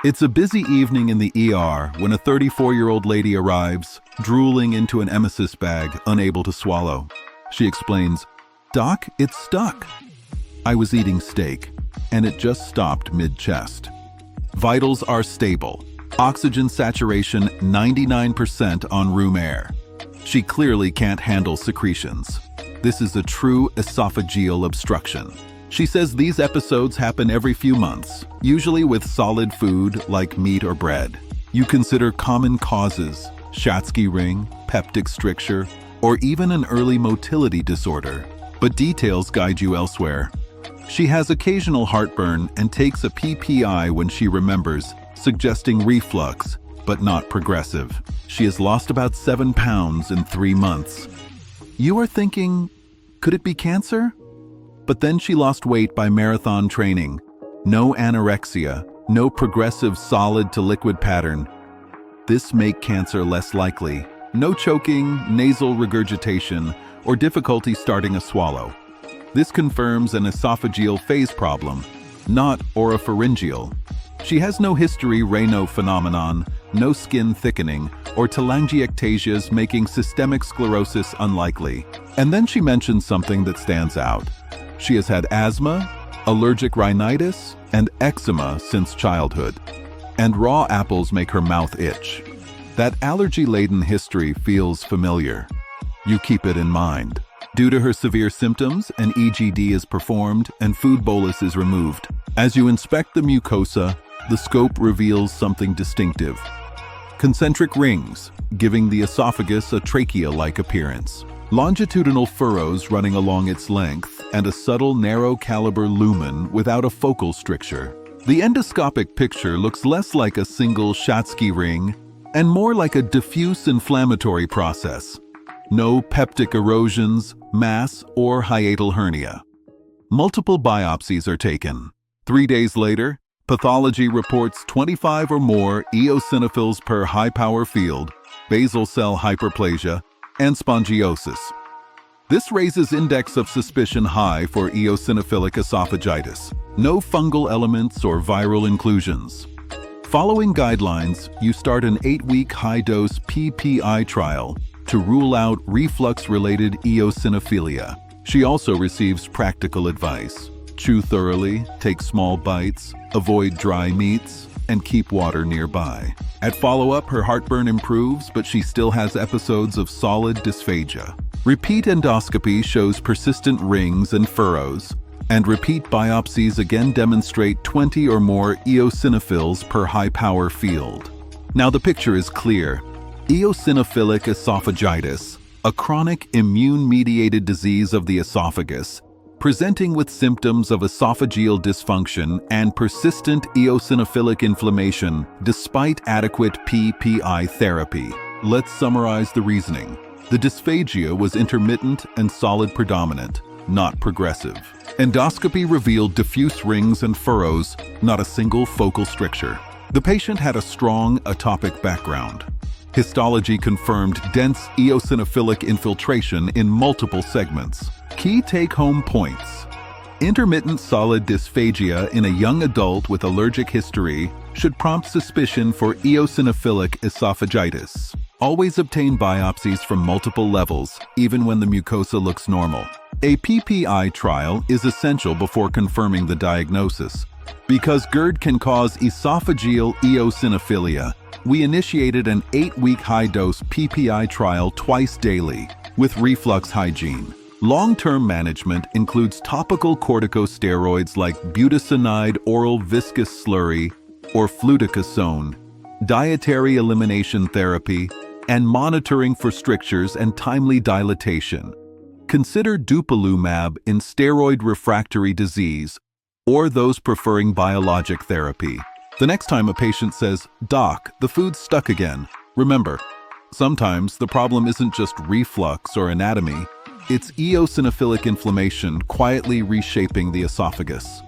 It's a busy evening in the ER when a 34-year-old lady arrives, drooling into an emesis bag, unable to swallow. She explains, "Doc, it's stuck. I was eating steak, and it just stopped mid-chest. Vitals are stable. Oxygen saturation 99% on room air. She clearly can't handle secretions. This is a true esophageal obstruction." She says these episodes happen every few months, usually with solid food like meat or bread. You consider common causes, Schatzky ring, peptic stricture, or even an early motility disorder, but details guide you elsewhere. She has occasional heartburn and takes a PPI when she remembers, suggesting reflux, but not progressive. She has lost about 7 pounds in 3 months. You are thinking, could it be cancer? But then she lost weight by marathon training. No anorexia, no progressive solid to liquid pattern. This makes cancer less likely. No choking, nasal regurgitation, or difficulty starting a swallow. This confirms an esophageal phase problem, not oropharyngeal. She has no history Raynaud phenomenon, no skin thickening, or telangiectasias making systemic sclerosis unlikely. And then she mentions something that stands out. She has had asthma, allergic rhinitis, and eczema since childhood. And raw apples make her mouth itch. That allergy-laden history feels familiar. You keep it in mind. Due to her severe symptoms, an EGD is performed and food bolus is removed. As you inspect the mucosa, the scope reveals something distinctive. Concentric rings, giving the esophagus a trachea-like appearance. Longitudinal furrows running along its length, and a subtle narrow caliber lumen without a focal stricture. The endoscopic picture looks less like a single Schatzky ring and more like a diffuse inflammatory process. No peptic erosions, mass, or hiatal hernia. Multiple biopsies are taken. 3 days later, pathology reports 25 or more eosinophils per high-power field, basal cell hyperplasia, and spongiosis. This raises index of suspicion high for eosinophilic esophagitis. No fungal elements or viral inclusions. Following guidelines, you start an 8-week high-dose PPI trial to rule out reflux-related eosinophilia. She also receives practical advice. Chew thoroughly, take small bites, avoid dry meats, and keep water nearby. At follow-up, her heartburn improves, but she still has episodes of solid dysphagia. Repeat endoscopy shows persistent rings and furrows, and repeat biopsies again demonstrate 20 or more eosinophils per high-power field. Now the picture is clear. Eosinophilic esophagitis, a chronic immune-mediated disease of the esophagus, presenting with symptoms of esophageal dysfunction and persistent eosinophilic inflammation despite adequate PPI therapy. Let's summarize the reasoning. The dysphagia was intermittent and solid predominant, not progressive. Endoscopy revealed diffuse rings and furrows, not a single focal stricture. The patient had a strong atopic background. Histology confirmed dense eosinophilic infiltration in multiple segments. Key take-home points. Intermittent solid dysphagia in a young adult with allergic history should prompt suspicion for eosinophilic esophagitis. Always obtain biopsies from multiple levels, even when the mucosa looks normal. A PPI trial is essential before confirming the diagnosis. Because GERD can cause esophageal eosinophilia, we initiated an 8-week high-dose PPI trial twice daily with reflux hygiene. Long-term management includes topical corticosteroids like budesonide oral viscous slurry or fluticasone, dietary elimination therapy, and monitoring for strictures and timely dilatation. Consider dupilumab in steroid refractory disease or those preferring biologic therapy. The next time a patient says, "Doc, the food's stuck again," remember, sometimes the problem isn't just reflux or anatomy, it's eosinophilic inflammation quietly reshaping the esophagus.